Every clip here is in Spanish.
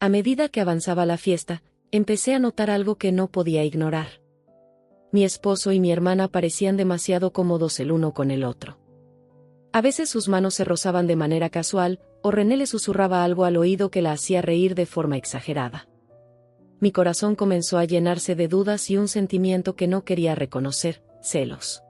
A medida que avanzaba la fiesta, empecé a notar algo que no podía ignorar. Mi esposo y mi hermana parecían demasiado cómodos el uno con el otro. A veces sus manos se rozaban de manera casual, o René le susurraba algo al oído que la hacía reír de forma exagerada. Mi corazón comenzó a llenarse de dudas y un sentimiento que no quería reconocer, celos.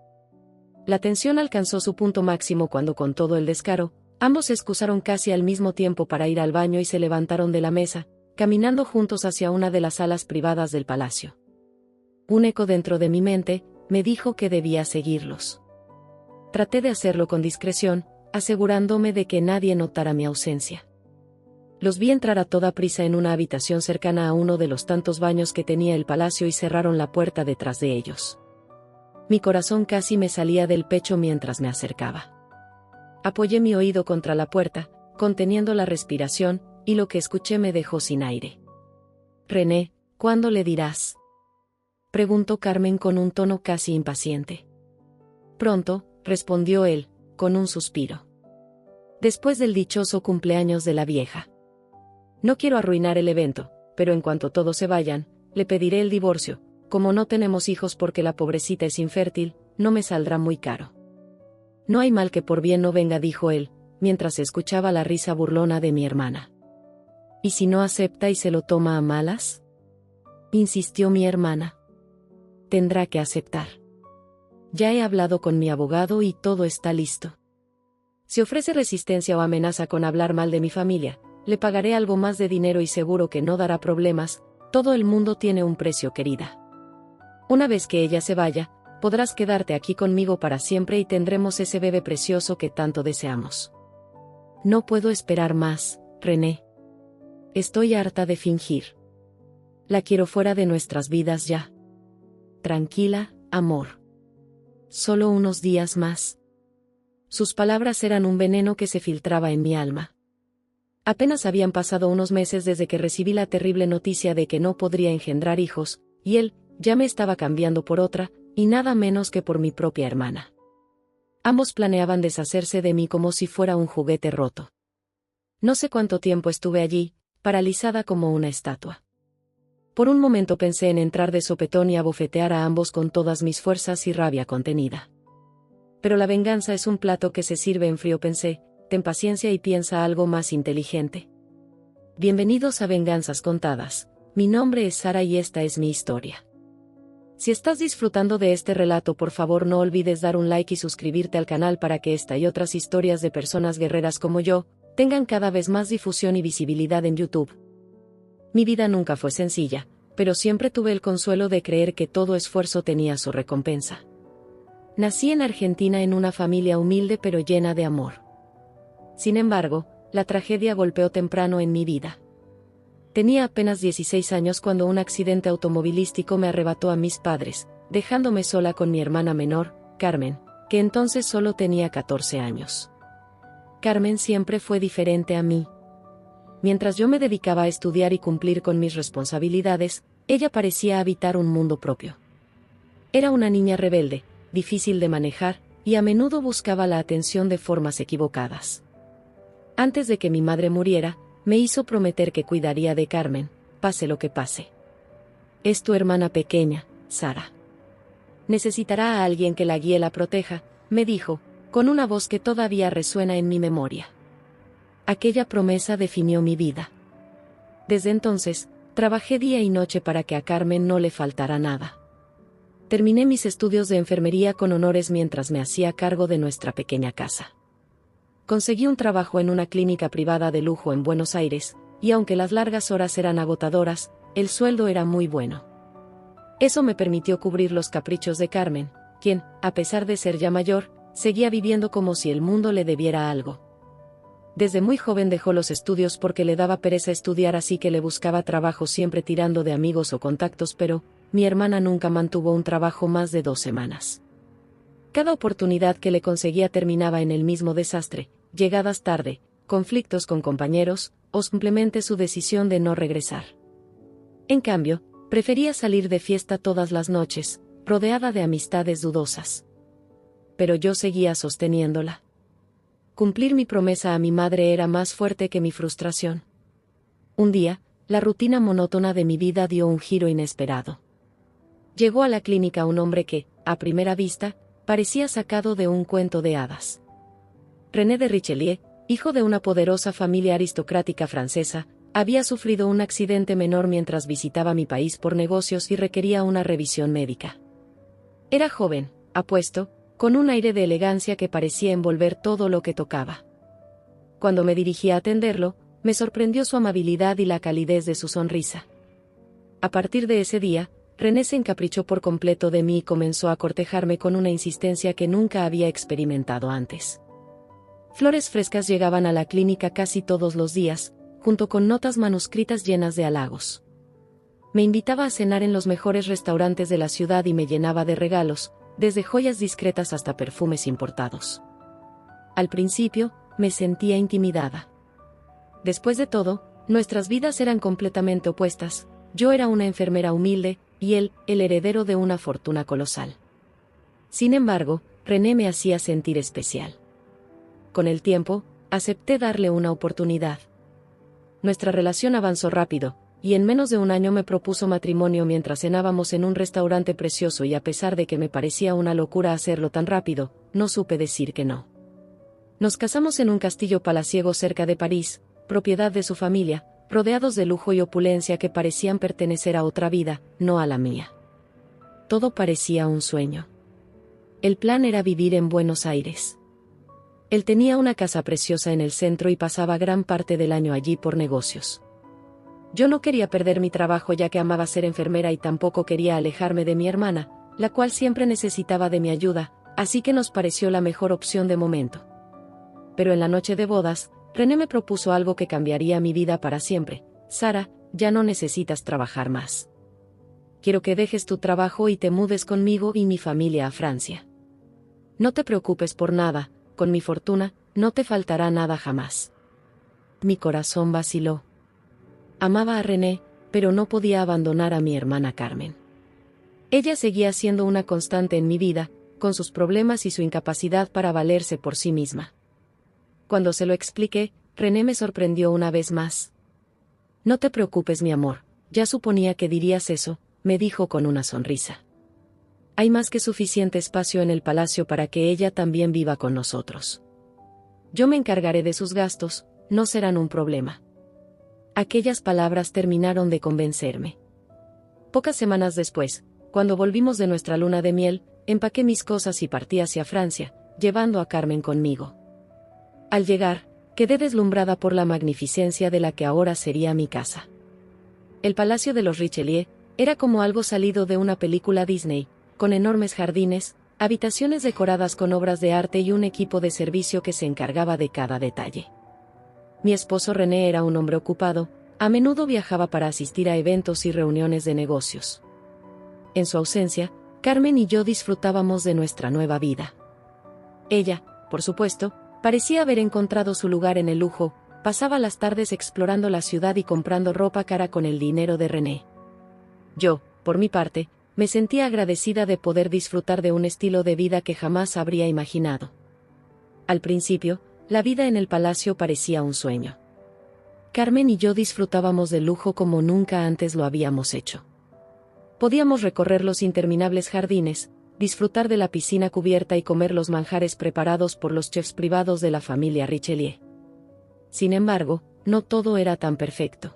La tensión alcanzó su punto máximo cuando, con todo el descaro, ambos se excusaron casi al mismo tiempo para ir al baño y se levantaron de la mesa, caminando juntos hacia una de las salas privadas del palacio. Un eco dentro de mi mente me dijo que debía seguirlos. Traté de hacerlo con discreción, asegurándome de que nadie notara mi ausencia. Los vi entrar a toda prisa en una habitación cercana a uno de los tantos baños que tenía el palacio y cerraron la puerta detrás de ellos. Mi corazón casi me salía del pecho mientras me acercaba. Apoyé mi oído contra la puerta, conteniendo la respiración, y lo que escuché me dejó sin aire. «René, ¿cuándo le dirás?», preguntó Carmen con un tono casi impaciente. «Pronto», respondió él, con un suspiro. «Después del dichoso cumpleaños de la vieja. No quiero arruinar el evento, pero en cuanto todos se vayan, le pediré el divorcio. Como no tenemos hijos porque la pobrecita es infértil, no me saldrá muy caro». «No hay mal que por bien no venga», dijo él, mientras escuchaba la risa burlona de mi hermana. «¿Y si no acepta y se lo toma a malas?», insistió mi hermana. «Tendrá que aceptar. Ya he hablado con mi abogado y todo está listo. Si ofrece resistencia o amenaza con hablar mal de mi familia, le pagaré algo más de dinero y seguro que no dará problemas. Todo el mundo tiene un precio, querida. Una vez que ella se vaya, podrás quedarte aquí conmigo para siempre y tendremos ese bebé precioso que tanto deseamos. No puedo esperar más, René. Estoy harta de fingir. La quiero fuera de nuestras vidas ya. Tranquila, amor. Solo unos días más». Sus palabras eran un veneno que se filtraba en mi alma. Apenas habían pasado unos meses desde que recibí la terrible noticia de que no podría engendrar hijos, y él ya me estaba cambiando por otra, y nada menos que por mi propia hermana. Ambos planeaban deshacerse de mí como si fuera un juguete roto. No sé cuánto tiempo estuve allí, paralizada como una estatua. Por un momento pensé en entrar de sopetón y abofetear a ambos con todas mis fuerzas y rabia contenida. Pero la venganza es un plato que se sirve en frío, pensé. Ten paciencia y piensa algo más inteligente. Bienvenidos a Venganzas Contadas. Mi nombre es Sara y esta es mi historia. Si estás disfrutando de este relato, por favor no olvides dar un like y suscribirte al canal para que esta y otras historias de personas guerreras como yo tengan cada vez más difusión y visibilidad en YouTube. Mi vida nunca fue sencilla, pero siempre tuve el consuelo de creer que todo esfuerzo tenía su recompensa. Nací en Argentina en una familia humilde pero llena de amor. Sin embargo, la tragedia golpeó temprano en mi vida. Tenía apenas 16 años cuando un accidente automovilístico me arrebató a mis padres, dejándome sola con mi hermana menor, Carmen, que entonces solo tenía 14 años. Carmen siempre fue diferente a mí. Mientras yo me dedicaba a estudiar y cumplir con mis responsabilidades, ella parecía habitar un mundo propio. Era una niña rebelde, difícil de manejar, y a menudo buscaba la atención de formas equivocadas. Antes de que mi madre muriera, me hizo prometer que cuidaría de Carmen, pase lo que pase. «Es tu hermana pequeña, Sara. Necesitará a alguien que la guíe y la proteja», me dijo, con una voz que todavía resuena en mi memoria. Aquella promesa definió mi vida. Desde entonces, trabajé día y noche para que a Carmen no le faltara nada. Terminé mis estudios de enfermería con honores mientras me hacía cargo de nuestra pequeña casa. Conseguí un trabajo en una clínica privada de lujo en Buenos Aires, y aunque las largas horas eran agotadoras, el sueldo era muy bueno. Eso me permitió cubrir los caprichos de Carmen, quien, a pesar de ser ya mayor, seguía viviendo como si el mundo le debiera algo. Desde muy joven dejó los estudios porque le daba pereza estudiar, así que le buscaba trabajo siempre tirando de amigos o contactos, pero mi hermana nunca mantuvo un trabajo más de 2 semanas. Cada oportunidad que le conseguía terminaba en el mismo desastre: llegadas tarde, conflictos con compañeros, o simplemente su decisión de no regresar. En cambio, prefería salir de fiesta todas las noches, rodeada de amistades dudosas. Pero yo seguía sosteniéndola. Cumplir mi promesa a mi madre era más fuerte que mi frustración. Un día, la rutina monótona de mi vida dio un giro inesperado. Llegó a la clínica un hombre que, a primera vista, parecía sacado de un cuento de hadas. René de Richelieu, hijo de una poderosa familia aristocrática francesa, había sufrido un accidente menor mientras visitaba mi país por negocios y requería una revisión médica. Era joven, apuesto, con un aire de elegancia que parecía envolver todo lo que tocaba. Cuando me dirigí a atenderlo, me sorprendió su amabilidad y la calidez de su sonrisa. A partir de ese día, René se encaprichó por completo de mí y comenzó a cortejarme con una insistencia que nunca había experimentado antes. Flores frescas llegaban a la clínica casi todos los días, junto con notas manuscritas llenas de halagos. Me invitaba a cenar en los mejores restaurantes de la ciudad y me llenaba de regalos, desde joyas discretas hasta perfumes importados. Al principio, me sentía intimidada. Después de todo, nuestras vidas eran completamente opuestas. Yo era una enfermera humilde, y él, el heredero de una fortuna colosal. Sin embargo, René me hacía sentir especial. Con el tiempo, acepté darle una oportunidad. Nuestra relación avanzó rápido, y en menos de un año me propuso matrimonio mientras cenábamos en un restaurante precioso y a pesar de que me parecía una locura hacerlo tan rápido, no supe decir que no. Nos casamos en un castillo palaciego cerca de París, propiedad de su familia, rodeados de lujo y opulencia que parecían pertenecer a otra vida, no a la mía. Todo parecía un sueño. El plan era vivir en Buenos Aires. Él tenía una casa preciosa en el centro y pasaba gran parte del año allí por negocios. Yo no quería perder mi trabajo ya que amaba ser enfermera y tampoco quería alejarme de mi hermana, la cual siempre necesitaba de mi ayuda, así que nos pareció la mejor opción de momento. Pero en la noche de bodas, René me propuso algo que cambiaría mi vida para siempre. Sara, ya no necesitas trabajar más. Quiero que dejes tu trabajo y te mudes conmigo y mi familia a Francia. No te preocupes por nada, con mi fortuna, no te faltará nada jamás. Mi corazón vaciló. Amaba a René, pero no podía abandonar a mi hermana Carmen. Ella seguía siendo una constante en mi vida, con sus problemas y su incapacidad para valerse por sí misma. Cuando se lo expliqué, René me sorprendió una vez más. No te preocupes, mi amor, ya suponía que dirías eso, me dijo con una sonrisa. Hay más que suficiente espacio en el palacio para que ella también viva con nosotros. Yo me encargaré de sus gastos, no serán un problema. Aquellas palabras terminaron de convencerme. Pocas semanas después, cuando volvimos de nuestra luna de miel, empaqué mis cosas y partí hacia Francia, llevando a Carmen conmigo. Al llegar, quedé deslumbrada por la magnificencia de la que ahora sería mi casa. El Palacio de los Richelieu era como algo salido de una película Disney, con enormes jardines, habitaciones decoradas con obras de arte y un equipo de servicio que se encargaba de cada detalle. Mi esposo René era un hombre ocupado, a menudo viajaba para asistir a eventos y reuniones de negocios. En su ausencia, Carmen y yo disfrutábamos de nuestra nueva vida. Ella, por supuesto, parecía haber encontrado su lugar en el lujo, pasaba las tardes explorando la ciudad y comprando ropa cara con el dinero de René. Yo, por mi parte, me sentía agradecida de poder disfrutar de un estilo de vida que jamás habría imaginado. Al principio, la vida en el palacio parecía un sueño. Carmen y yo disfrutábamos del lujo como nunca antes lo habíamos hecho. Podíamos recorrer los interminables jardines, disfrutar de la piscina cubierta y comer los manjares preparados por los chefs privados de la familia Richelieu. Sin embargo, no todo era tan perfecto.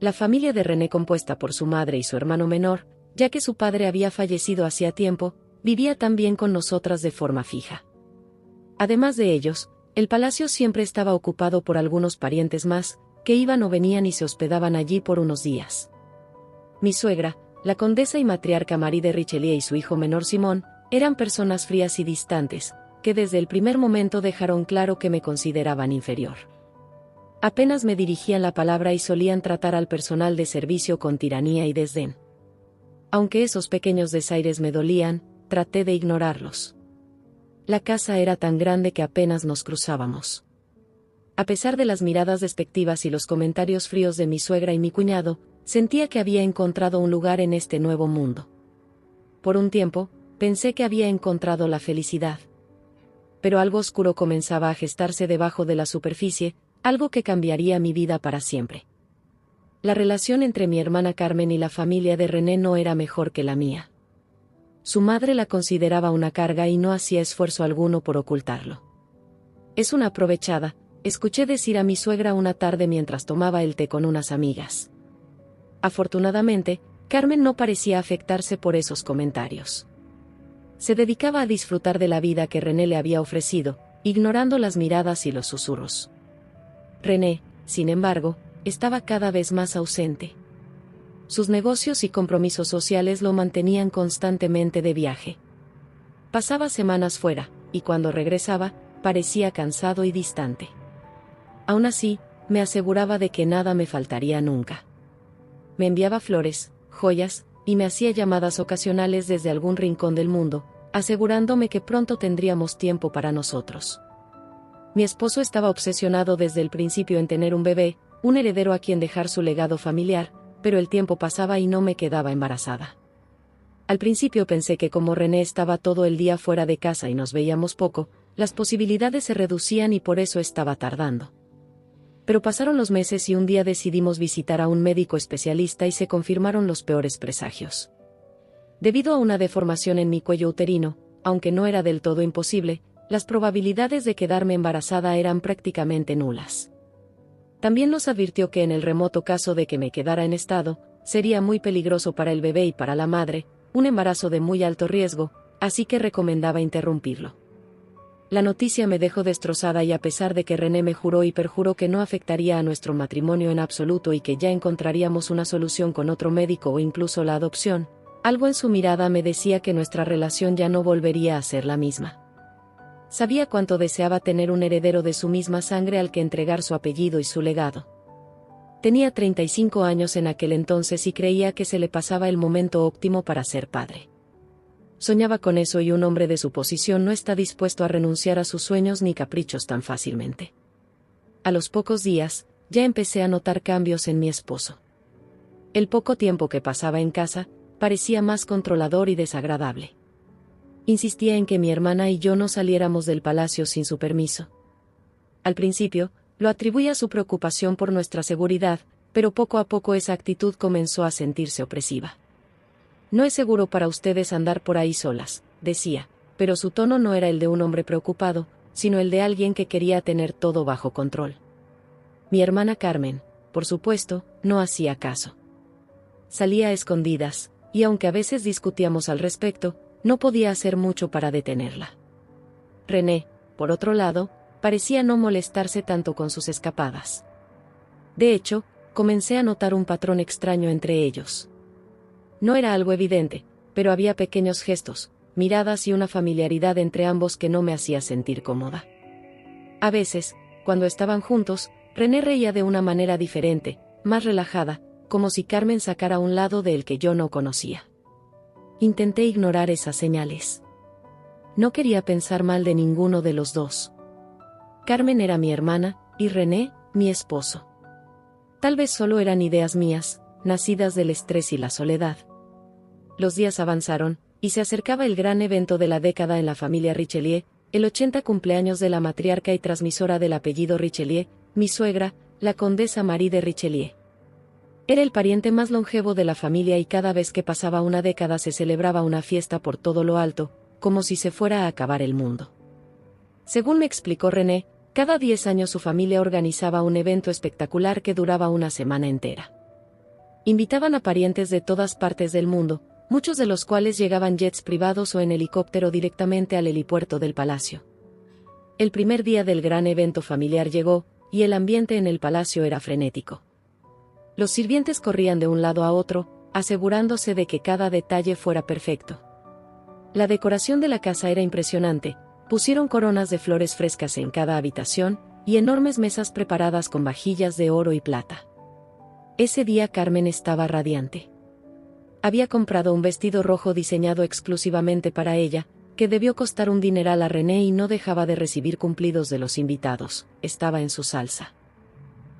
La familia de René, compuesta por su madre y su hermano menor, ya que su padre había fallecido hacía tiempo, vivía también con nosotras de forma fija. Además de ellos, el palacio siempre estaba ocupado por algunos parientes más, que iban o venían y se hospedaban allí por unos días. Mi suegra, la condesa y matriarca Marie de Richelieu y su hijo menor Simón, eran personas frías y distantes, que desde el primer momento dejaron claro que me consideraban inferior. Apenas me dirigían la palabra y solían tratar al personal de servicio con tiranía y desdén. Aunque esos pequeños desaires me dolían, traté de ignorarlos. La casa era tan grande que apenas nos cruzábamos. A pesar de las miradas despectivas y los comentarios fríos de mi suegra y mi cuñado, sentía que había encontrado un lugar en este nuevo mundo. Por un tiempo, pensé que había encontrado la felicidad. Pero algo oscuro comenzaba a gestarse debajo de la superficie, algo que cambiaría mi vida para siempre. La relación entre mi hermana Carmen y la familia de René no era mejor que la mía. Su madre la consideraba una carga y no hacía esfuerzo alguno por ocultarlo. «Es una aprovechada», escuché decir a mi suegra una tarde mientras tomaba el té con unas amigas. Afortunadamente, Carmen no parecía afectarse por esos comentarios. Se dedicaba a disfrutar de la vida que René le había ofrecido, ignorando las miradas y los susurros. René, sin embargo, estaba cada vez más ausente. Sus negocios y compromisos sociales lo mantenían constantemente de viaje. Pasaba semanas fuera, y cuando regresaba, parecía cansado y distante. Aún así, me aseguraba de que nada me faltaría nunca. Me enviaba flores, joyas, y me hacía llamadas ocasionales desde algún rincón del mundo, asegurándome que pronto tendríamos tiempo para nosotros. Mi esposo estaba obsesionado desde el principio en tener un bebé, un heredero a quien dejar su legado familiar, pero el tiempo pasaba y no me quedaba embarazada. Al principio pensé que como René estaba todo el día fuera de casa y nos veíamos poco, las posibilidades se reducían y por eso estaba tardando. Pero pasaron los meses y un día decidimos visitar a un médico especialista y se confirmaron los peores presagios. Debido a una deformación en mi cuello uterino, aunque no era del todo imposible, las probabilidades de quedarme embarazada eran prácticamente nulas. También nos advirtió que en el remoto caso de que me quedara en estado, sería muy peligroso para el bebé y para la madre, un embarazo de muy alto riesgo, así que recomendaba interrumpirlo. La noticia me dejó destrozada y a pesar de que René me juró y perjuró que no afectaría a nuestro matrimonio en absoluto y que ya encontraríamos una solución con otro médico o incluso la adopción, algo en su mirada me decía que nuestra relación ya no volvería a ser la misma. Sabía cuánto deseaba tener un heredero de su misma sangre al que entregar su apellido y su legado. Tenía 35 años en aquel entonces y creía que se le pasaba el momento óptimo para ser padre. Soñaba con eso y un hombre de su posición no está dispuesto a renunciar a sus sueños ni caprichos tan fácilmente. A los pocos días, ya empecé a notar cambios en mi esposo. El poco tiempo que pasaba en casa, parecía más controlador y desagradable. Insistía en que mi hermana y yo no saliéramos del palacio sin su permiso. Al principio, lo atribuía a su preocupación por nuestra seguridad, pero poco a poco esa actitud comenzó a sentirse opresiva. «No es seguro para ustedes andar por ahí solas», decía, pero su tono no era el de un hombre preocupado, sino el de alguien que quería tener todo bajo control. Mi hermana Carmen, por supuesto, no hacía caso. Salía a escondidas, y aunque a veces discutíamos al respecto, no podía hacer mucho para detenerla. René, por otro lado, parecía no molestarse tanto con sus escapadas. De hecho, comencé a notar un patrón extraño entre ellos. No era algo evidente, pero había pequeños gestos, miradas y una familiaridad entre ambos que no me hacía sentir cómoda. A veces, cuando estaban juntos, René reía de una manera diferente, más relajada, como si Carmen sacara un lado de él que yo no conocía. Intenté ignorar esas señales. No quería pensar mal de ninguno de los dos. Carmen era mi hermana, y René, mi esposo. Tal vez solo eran ideas mías, nacidas del estrés y la soledad. Los días avanzaron, y se acercaba el gran evento de la década en la familia Richelieu, el 80 cumpleaños de la matriarca y transmisora del apellido Richelieu, mi suegra, la condesa Marie de Richelieu. Era el pariente más longevo de la familia y cada vez que pasaba una década se celebraba una fiesta por todo lo alto, como si se fuera a acabar el mundo. Según me explicó René, cada 10 años su familia organizaba un evento espectacular que duraba una semana entera. Invitaban a parientes de todas partes del mundo, muchos de los cuales llegaban jets privados o en helicóptero directamente al helipuerto del palacio. El primer día del gran evento familiar llegó, y el ambiente en el palacio era frenético. Los sirvientes corrían de un lado a otro, asegurándose de que cada detalle fuera perfecto. La decoración de la casa era impresionante, pusieron coronas de flores frescas en cada habitación, y enormes mesas preparadas con vajillas de oro y plata. Ese día Carmen estaba radiante. Había comprado un vestido rojo diseñado exclusivamente para ella, que debió costar un dineral a René y no dejaba de recibir cumplidos de los invitados, estaba en su salsa.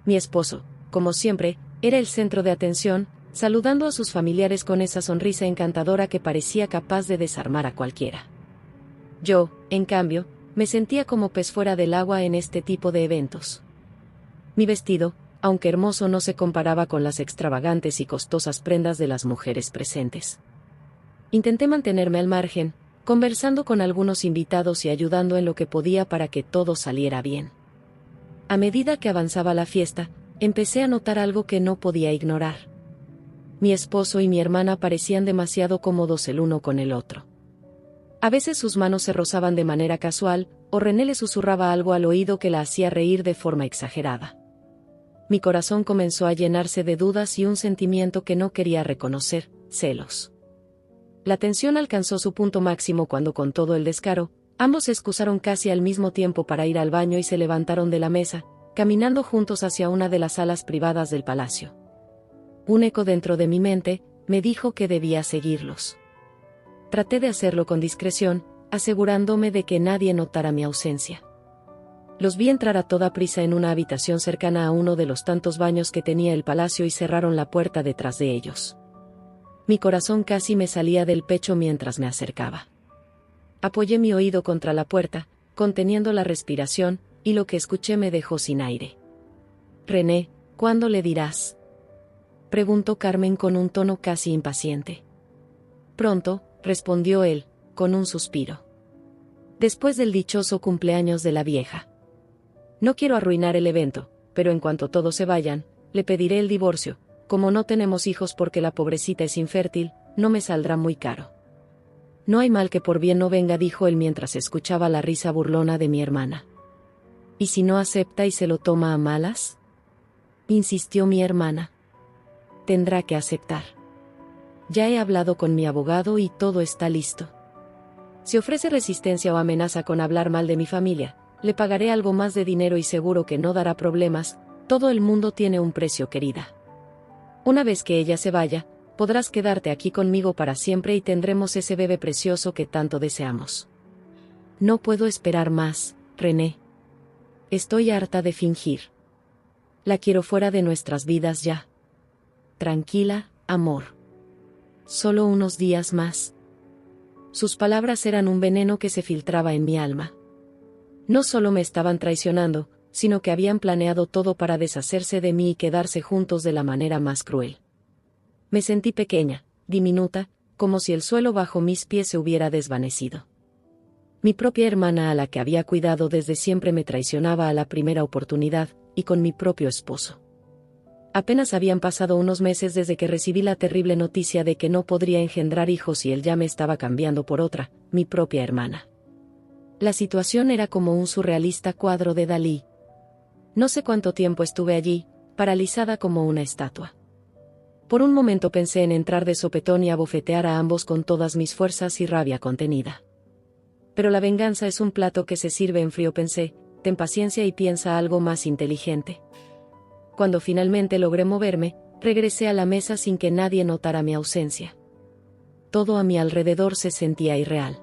Mi esposo, como siempre, era el centro de atención, saludando a sus familiares con esa sonrisa encantadora que parecía capaz de desarmar a cualquiera. Yo, en cambio, me sentía como pez fuera del agua en este tipo de eventos. Mi vestido, aunque hermoso no se comparaba con las extravagantes y costosas prendas de las mujeres presentes. Intenté mantenerme al margen, conversando con algunos invitados y ayudando en lo que podía para que todo saliera bien. A medida que avanzaba la fiesta, empecé a notar algo que no podía ignorar. Mi esposo y mi hermana parecían demasiado cómodos el uno con el otro. A veces sus manos se rozaban de manera casual, o René le susurraba algo al oído que la hacía reír de forma exagerada. Mi corazón comenzó a llenarse de dudas y un sentimiento que no quería reconocer: celos. La tensión alcanzó su punto máximo cuando, con todo el descaro, ambos se excusaron casi al mismo tiempo para ir al baño y se levantaron de la mesa, caminando juntos hacia una de las salas privadas del palacio. Un eco dentro de mi mente me dijo que debía seguirlos. Traté de hacerlo con discreción, asegurándome de que nadie notara mi ausencia. Los vi entrar a toda prisa en una habitación cercana a uno de los tantos baños que tenía el palacio y cerraron la puerta detrás de ellos. Mi corazón casi me salía del pecho mientras me acercaba. Apoyé mi oído contra la puerta, conteniendo la respiración, y lo que escuché me dejó sin aire. «René, ¿cuándo le dirás?», preguntó Carmen con un tono casi impaciente. «Pronto», respondió él, con un suspiro. «Después del dichoso cumpleaños de la vieja. No quiero arruinar el evento, pero en cuanto todos se vayan, le pediré el divorcio. Como no tenemos hijos porque la pobrecita es infértil, no me saldrá muy caro». «No hay mal que por bien no venga», dijo él mientras escuchaba la risa burlona de mi hermana. «¿Y si no acepta y se lo toma a malas?», insistió mi hermana. «Tendrá que aceptar. Ya he hablado con mi abogado y todo está listo. Si ofrece resistencia o amenaza con hablar mal de mi familia, le pagaré algo más de dinero y seguro que no dará problemas. Todo el mundo tiene un precio, querida. Una vez que ella se vaya, podrás quedarte aquí conmigo para siempre y tendremos ese bebé precioso que tanto deseamos. No puedo esperar más, René. Estoy harta de fingir. La quiero fuera de nuestras vidas ya. Tranquila, amor. Solo unos días más». Sus palabras eran un veneno que se filtraba en mi alma. No solo me estaban traicionando, sino que habían planeado todo para deshacerse de mí y quedarse juntos de la manera más cruel. Me sentí pequeña, diminuta, como si el suelo bajo mis pies se hubiera desvanecido. Mi propia hermana, a la que había cuidado desde siempre, me traicionaba a la primera oportunidad, y con mi propio esposo. Apenas habían pasado unos meses desde que recibí la terrible noticia de que no podría engendrar hijos y él ya me estaba cambiando por otra, mi propia hermana. La situación era como un surrealista cuadro de Dalí. No sé cuánto tiempo estuve allí, paralizada como una estatua. Por un momento pensé en entrar de sopetón y abofetear a ambos con todas mis fuerzas y rabia contenida. Pero la venganza es un plato que se sirve en frío, pensé. Ten paciencia y piensa algo más inteligente. Cuando finalmente logré moverme, regresé a la mesa sin que nadie notara mi ausencia. Todo a mi alrededor se sentía irreal.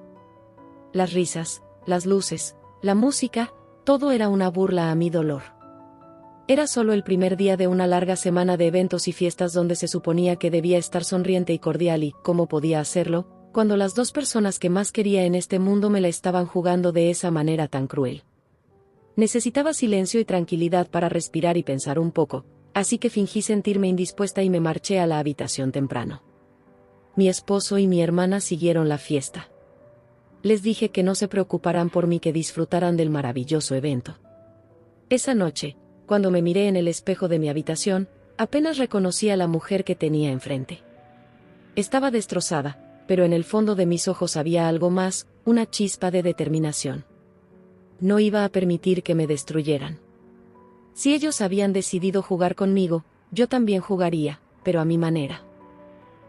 Las risas, las luces, la música, todo era una burla a mi dolor. Era solo el primer día de una larga semana de eventos y fiestas donde se suponía que debía estar sonriente y cordial y, ¿cómo podía hacerlo?, cuando las dos personas que más quería en este mundo me la estaban jugando de esa manera tan cruel. Necesitaba silencio y tranquilidad para respirar y pensar un poco, así que fingí sentirme indispuesta y me marché a la habitación temprano. Mi esposo y mi hermana siguieron la fiesta. Les dije que no se preocuparan por mí, que disfrutaran del maravilloso evento. Esa noche, cuando me miré en el espejo de mi habitación, apenas reconocí a la mujer que tenía enfrente. Estaba destrozada, pero en el fondo de mis ojos había algo más, una chispa de determinación. No iba a permitir que me destruyeran. Si ellos habían decidido jugar conmigo, yo también jugaría, pero a mi manera.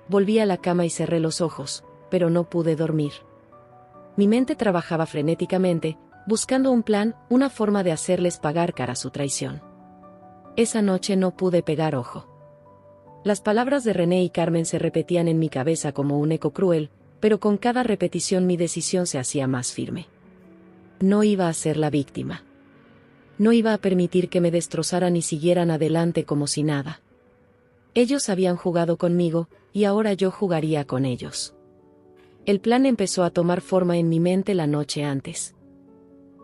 Volví a la cama y cerré los ojos, pero no pude dormir. Mi mente trabajaba frenéticamente, buscando un plan, una forma de hacerles pagar cara su traición. Esa noche no pude pegar ojo. Las palabras de René y Carmen se repetían en mi cabeza como un eco cruel, pero con cada repetición mi decisión se hacía más firme. No iba a ser la víctima. No iba a permitir que me destrozaran y siguieran adelante como si nada. Ellos habían jugado conmigo, y ahora yo jugaría con ellos. El plan empezó a tomar forma en mi mente la noche antes.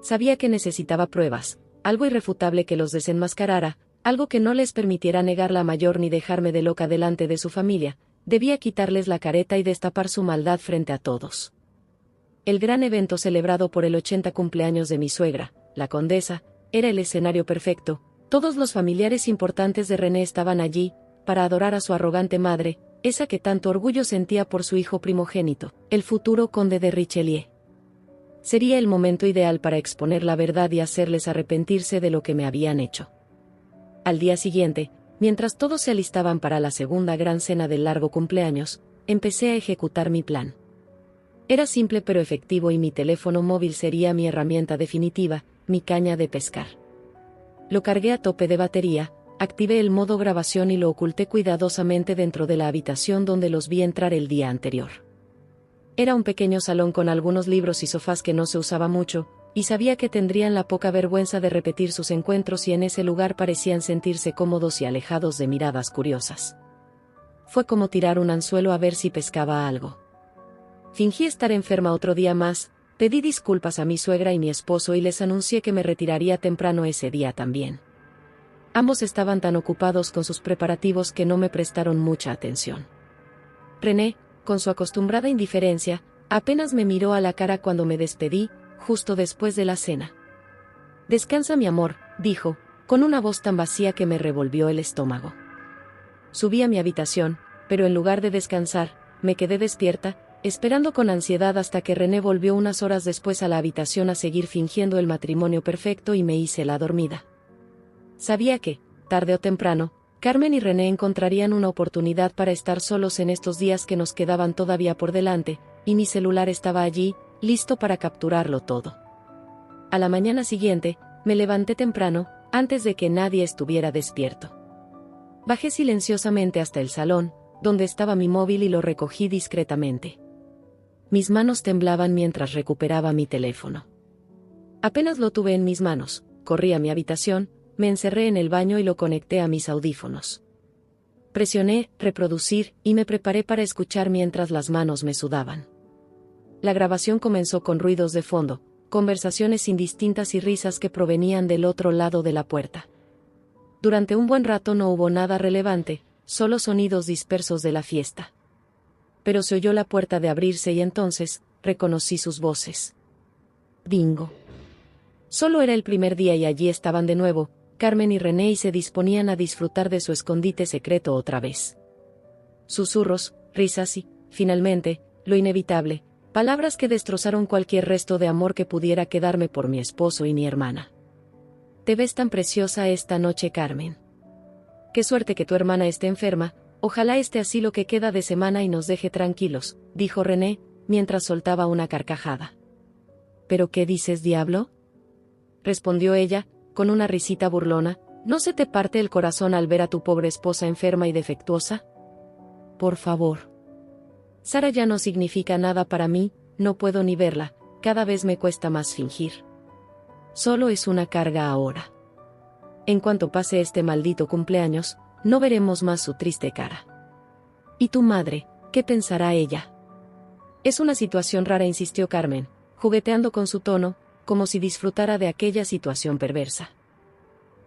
Sabía que necesitaba pruebas, algo irrefutable que los desenmascarara, algo que no les permitiera negar la mayor ni dejarme de loca delante de su familia. Debía quitarles la careta y destapar su maldad frente a todos. El gran evento celebrado por el 80 cumpleaños de mi suegra, la condesa, era el escenario perfecto. Todos los familiares importantes de René estaban allí, para adorar a su arrogante madre, esa que tanto orgullo sentía por su hijo primogénito, el futuro conde de Richelieu. Sería el momento ideal para exponer la verdad y hacerles arrepentirse de lo que me habían hecho. Al día siguiente, mientras todos se alistaban para la segunda gran cena del largo cumpleaños, empecé a ejecutar mi plan. Era simple pero efectivo y mi teléfono móvil sería mi herramienta definitiva, mi caña de pescar. Lo cargué a tope de batería, activé el modo grabación y lo oculté cuidadosamente dentro de la habitación donde los vi entrar el día anterior. Era un pequeño salón con algunos libros y sofás que no se usaba mucho, y sabía que tendrían la poca vergüenza de repetir sus encuentros y en ese lugar parecían sentirse cómodos y alejados de miradas curiosas. Fue como tirar un anzuelo a ver si pescaba algo. Fingí estar enferma otro día más, pedí disculpas a mi suegra y mi esposo y les anuncié que me retiraría temprano ese día también. Ambos estaban tan ocupados con sus preparativos que no me prestaron mucha atención. René, con su acostumbrada indiferencia, apenas me miró a la cara cuando me despedí, justo después de la cena. «Descansa, mi amor», dijo, con una voz tan vacía que me revolvió el estómago. Subí a mi habitación, pero en lugar de descansar, me quedé despierta, esperando con ansiedad hasta que René volvió unas horas después a la habitación a seguir fingiendo el matrimonio perfecto y me hice la dormida. Sabía que, tarde o temprano, Carmen y René encontrarían una oportunidad para estar solos en estos días que nos quedaban todavía por delante, y mi celular estaba allí, listo para capturarlo todo. A la mañana siguiente, me levanté temprano, antes de que nadie estuviera despierto. Bajé silenciosamente hasta el salón, donde estaba mi móvil y lo recogí discretamente. Mis manos temblaban mientras recuperaba mi teléfono. Apenas lo tuve en mis manos, corrí a mi habitación, me encerré en el baño y lo conecté a mis audífonos. Presioné reproducir y me preparé para escuchar mientras las manos me sudaban. La grabación comenzó con ruidos de fondo, conversaciones indistintas y risas que provenían del otro lado de la puerta. Durante un buen rato no hubo nada relevante, solo sonidos dispersos de la fiesta. Pero se oyó la puerta de abrirse y entonces, reconocí sus voces. Bingo. Solo era el primer día y allí estaban de nuevo, Carmen y René y se disponían a disfrutar de su escondite secreto otra vez. Susurros, risas y, finalmente, lo inevitable, palabras que destrozaron cualquier resto de amor que pudiera quedarme por mi esposo y mi hermana. «Te ves tan preciosa esta noche, Carmen. Qué suerte que tu hermana esté enferma, ojalá esté así lo que queda de semana y nos deje tranquilos», dijo René, mientras soltaba una carcajada. «¿Pero qué dices, diablo?», respondió ella, con una risita burlona. «¿No se te parte el corazón al ver a tu pobre esposa enferma y defectuosa? Por favor. Sara ya no significa nada para mí, no puedo ni verla, cada vez me cuesta más fingir. Solo es una carga ahora. En cuanto pase este maldito cumpleaños, no veremos más su triste cara. ¿Y tu madre, qué pensará ella?». «Es una situación rara», insistió Carmen, jugueteando con su tono, como si disfrutara de aquella situación perversa.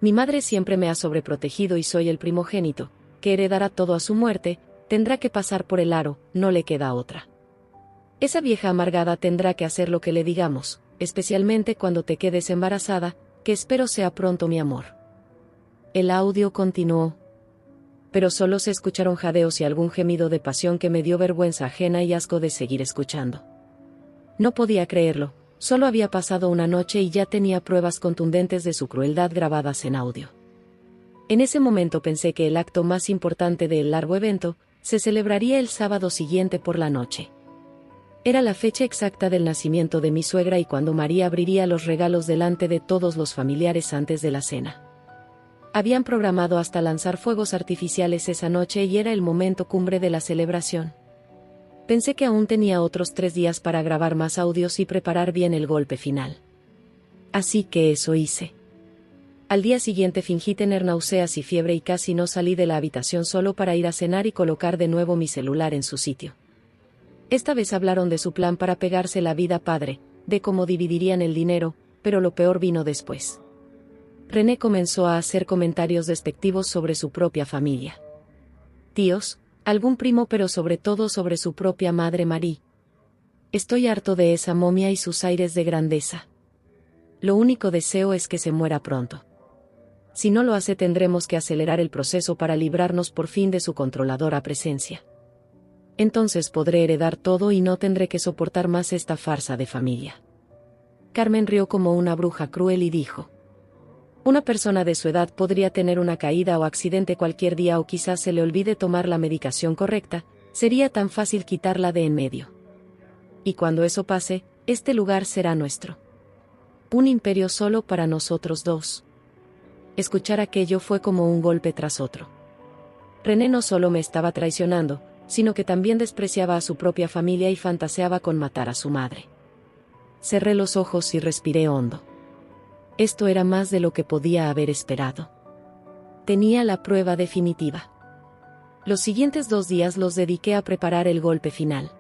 «Mi madre siempre me ha sobreprotegido y soy el primogénito, que heredará todo a su muerte, tendrá que pasar por el aro, no le queda otra. Esa vieja amargada tendrá que hacer lo que le digamos, especialmente cuando te quedes embarazada, que espero sea pronto, mi amor». El audio continuó. Pero solo se escucharon jadeos y algún gemido de pasión que me dio vergüenza ajena y asco de seguir escuchando. No podía creerlo. Solo había pasado una noche y ya tenía pruebas contundentes de su crueldad grabadas en audio. En ese momento pensé que el acto más importante del largo evento se celebraría el sábado siguiente por la noche. Era la fecha exacta del nacimiento de mi suegra y cuando María abriría los regalos delante de todos los familiares antes de la cena. Habían programado hasta lanzar fuegos artificiales esa noche y era el momento cumbre de la celebración. Pensé que aún tenía otros 3 días para grabar más audios y preparar bien el golpe final. Así que eso hice. Al día siguiente fingí tener náuseas y fiebre y casi no salí de la habitación solo para ir a cenar y colocar de nuevo mi celular en su sitio. Esta vez hablaron de su plan para pegarse la vida padre, de cómo dividirían el dinero, pero lo peor vino después. René comenzó a hacer comentarios despectivos sobre su propia familia. Tíos, algún primo, pero sobre todo sobre su propia madre Marie. Estoy harto de esa momia y sus aires de grandeza. Lo único deseo es que se muera pronto. Si no lo hace, tendremos que acelerar el proceso para librarnos por fin de su controladora presencia. Entonces podré heredar todo y no tendré que soportar más esta farsa de familia. Carmen rió como una bruja cruel y dijo: una persona de su edad podría tener una caída o accidente cualquier día, o quizás se le olvide tomar la medicación correcta. Sería tan fácil quitarla de en medio. Y cuando eso pase, este lugar será nuestro. Un imperio solo para nosotros dos. Escuchar aquello fue como un golpe tras otro. René no solo me estaba traicionando, sino que también despreciaba a su propia familia y fantaseaba con matar a su madre. Cerré los ojos y respiré hondo. Esto era más de lo que podía haber esperado. Tenía la prueba definitiva. Los siguientes 2 días los dediqué a preparar el golpe final.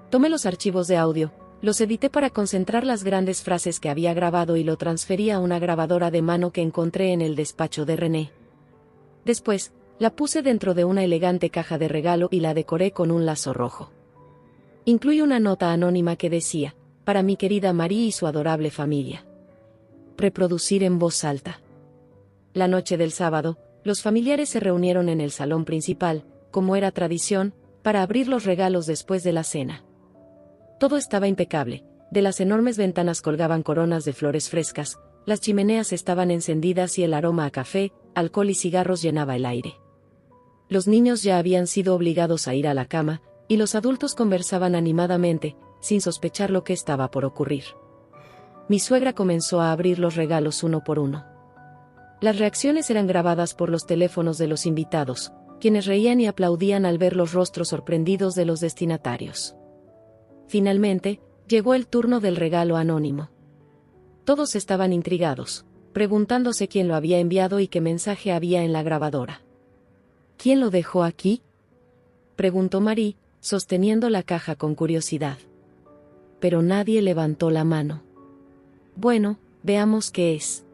Tomé los archivos de audio, los edité para concentrar las grandes frases que había grabado y lo transferí a una grabadora de mano que encontré en el despacho de René. Después, la puse dentro de una elegante caja de regalo y la decoré con un lazo rojo. Incluí una nota anónima que decía: para mi querida Marie y su adorable familia. Reproducir en voz alta. La noche del sábado, los familiares se reunieron en el salón principal, como era tradición, para abrir los regalos después de la cena. Todo estaba impecable. De las enormes ventanas colgaban coronas de flores frescas, las chimeneas estaban encendidas y el aroma a café, alcohol y cigarros llenaba el aire. Los niños ya habían sido obligados a ir a la cama, y los adultos conversaban animadamente, sin sospechar lo que estaba por ocurrir. Mi suegra comenzó a abrir los regalos uno por uno. Las reacciones eran grabadas por los teléfonos de los invitados, quienes reían y aplaudían al ver los rostros sorprendidos de los destinatarios. Finalmente, llegó el turno del regalo anónimo. Todos estaban intrigados, preguntándose quién lo había enviado y qué mensaje había en la grabadora. ¿Quién lo dejó aquí?, preguntó Marie, sosteniendo la caja con curiosidad. Pero nadie levantó la mano. Bueno, veamos qué es.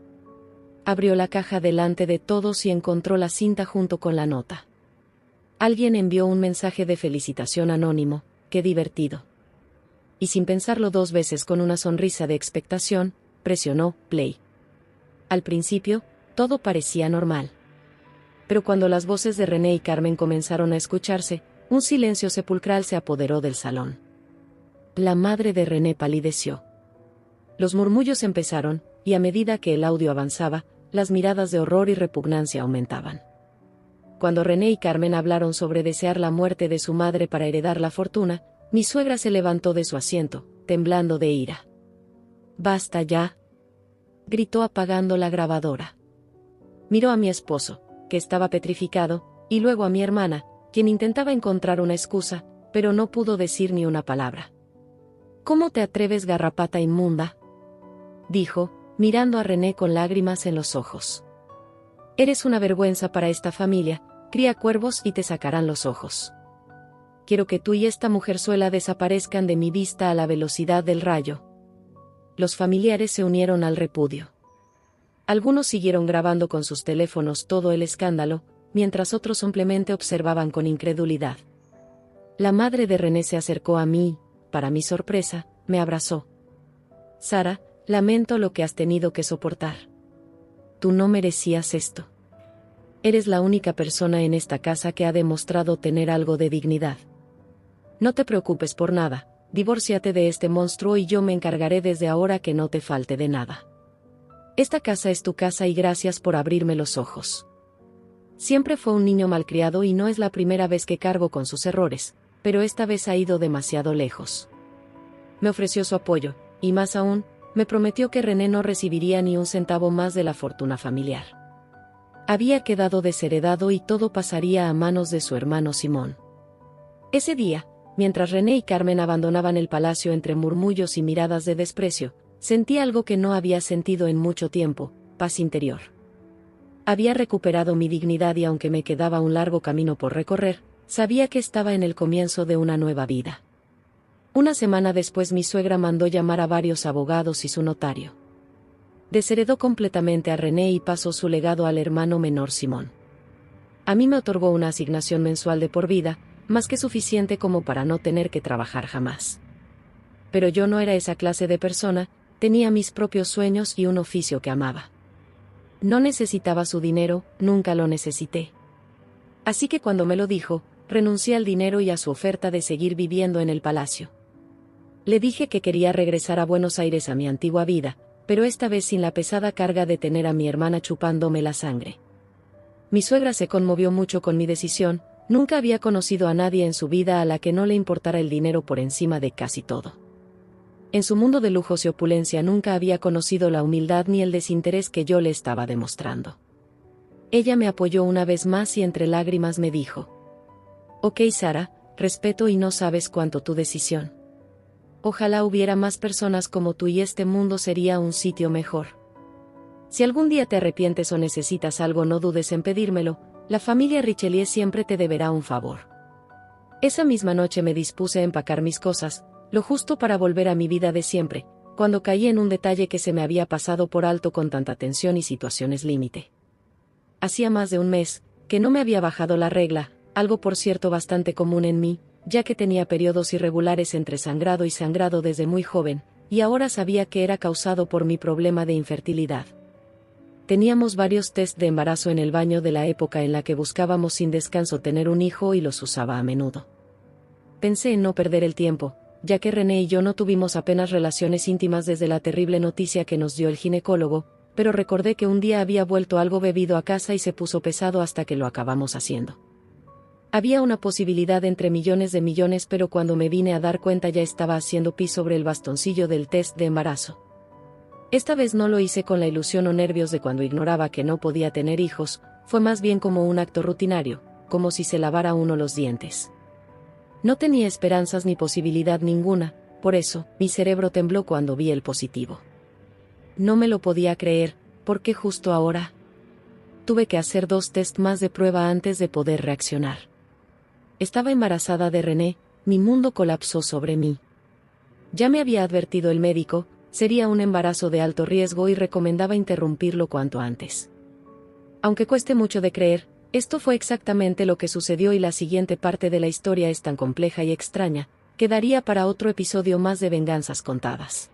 Abrió la caja delante de todos y encontró la cinta junto con la nota. Alguien envió un mensaje de felicitación anónimo. Qué divertido. Y sin pensarlo 2 veces, con una sonrisa de expectación, presionó play. Al principio, todo parecía normal. Pero cuando las voces de René y Carmen comenzaron a escucharse, un silencio sepulcral se apoderó del salón. La madre de René palideció. Los murmullos empezaron, y a medida que el audio avanzaba, las miradas de horror y repugnancia aumentaban. Cuando René y Carmen hablaron sobre desear la muerte de su madre para heredar la fortuna, mi suegra se levantó de su asiento, temblando de ira. «¡Basta ya!», gritó apagando la grabadora. Miró a mi esposo, que estaba petrificado, y luego a mi hermana, quien intentaba encontrar una excusa, pero no pudo decir ni una palabra. «¿Cómo te atreves, garrapata inmunda?», dijo, mirando a René con lágrimas en los ojos. «Eres una vergüenza para esta familia, cría cuervos y te sacarán los ojos. Quiero que tú y esta mujerzuela desaparezcan de mi vista a la velocidad del rayo». Los familiares se unieron al repudio. Algunos siguieron grabando con sus teléfonos todo el escándalo, mientras otros simplemente observaban con incredulidad. La madre de René se acercó a mí, para mi sorpresa, me abrazó. «Sara, lamento lo que has tenido que soportar. Tú no merecías esto. Eres la única persona en esta casa que ha demostrado tener algo de dignidad. No te preocupes por nada, divórciate de este monstruo y yo me encargaré desde ahora que no te falte de nada. Esta casa es tu casa y gracias por abrirme los ojos. Siempre fue un niño malcriado y no es la primera vez que cargo con sus errores, pero esta vez ha ido demasiado lejos». Me ofreció su apoyo, y más aún, me prometió que René no recibiría ni un centavo más de la fortuna familiar. Había quedado desheredado y todo pasaría a manos de su hermano Simón. Ese día, mientras René y Carmen abandonaban el palacio entre murmullos y miradas de desprecio, sentí algo que no había sentido en mucho tiempo: paz interior. Había recuperado mi dignidad y aunque me quedaba un largo camino por recorrer, sabía que estaba en el comienzo de una nueva vida. Una semana después mi suegra mandó llamar a varios abogados y su notario. desheredó completamente a René y pasó su legado al hermano menor Simón. A mí me otorgó una asignación mensual de por vida, más que suficiente como para no tener que trabajar jamás. Pero yo no era esa clase de persona, tenía mis propios sueños y un oficio que amaba. No necesitaba su dinero, nunca lo necesité. Así que cuando me lo dijo, renuncié al dinero y a su oferta de seguir viviendo en el palacio. Le dije que quería regresar a Buenos Aires a mi antigua vida, pero esta vez sin la pesada carga de tener a mi hermana chupándome la sangre. Mi suegra se conmovió mucho con mi decisión, nunca había conocido a nadie en su vida a la que no le importara el dinero por encima de casi todo. En su mundo de lujos y opulencia nunca había conocido la humildad ni el desinterés que yo le estaba demostrando. Ella me apoyó una vez más y entre lágrimas me dijo: «Ok, Sara, respeto y no sabes cuánto tu decisión. Ojalá hubiera más personas como tú y este mundo sería un sitio mejor. Si algún día te arrepientes o necesitas algo, no dudes en pedírmelo, la familia Richelieu siempre te deberá un favor». Esa misma noche me dispuse a empacar mis cosas, lo justo para volver a mi vida de siempre, cuando caí en un detalle que se me había pasado por alto con tanta tensión y situaciones límite. Hacía más de un mes que no me había bajado la regla, algo por cierto bastante común en mí, ya que tenía periodos irregulares entre sangrado y sangrado desde muy joven, y ahora sabía que era causado por mi problema de infertilidad. Teníamos varios test de embarazo en el baño de la época en la que buscábamos sin descanso tener un hijo y los usaba a menudo. Pensé en no perder el tiempo, ya que René y yo no tuvimos apenas relaciones íntimas desde la terrible noticia que nos dio el ginecólogo, pero recordé que un día había vuelto algo bebido a casa y se puso pesado hasta que lo acabamos haciendo. Había una posibilidad entre millones de millones, pero cuando me vine a dar cuenta ya estaba haciendo pis sobre el bastoncillo del test de embarazo. Esta vez no lo hice con la ilusión o nervios de cuando ignoraba que no podía tener hijos, fue más bien como un acto rutinario, como si se lavara uno los dientes. No tenía esperanzas ni posibilidad ninguna, por eso, mi cerebro tembló cuando vi el positivo. No me lo podía creer, porque justo ahora tuve que hacer 2 test más de prueba antes de poder reaccionar. Estaba embarazada de René, mi mundo colapsó sobre mí. Ya me había advertido el médico, sería un embarazo de alto riesgo y recomendaba interrumpirlo cuanto antes. Aunque cueste mucho de creer, esto fue exactamente lo que sucedió y la siguiente parte de la historia es tan compleja y extraña, que daría para otro episodio más de Venganzas Contadas.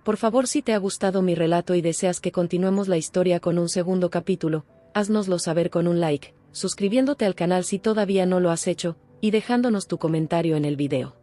Por favor, si te ha gustado mi relato y deseas que continuemos la historia con un segundo capítulo, háznoslo saber con un like, suscribiéndote al canal si todavía no lo has hecho, y dejándonos tu comentario en el video.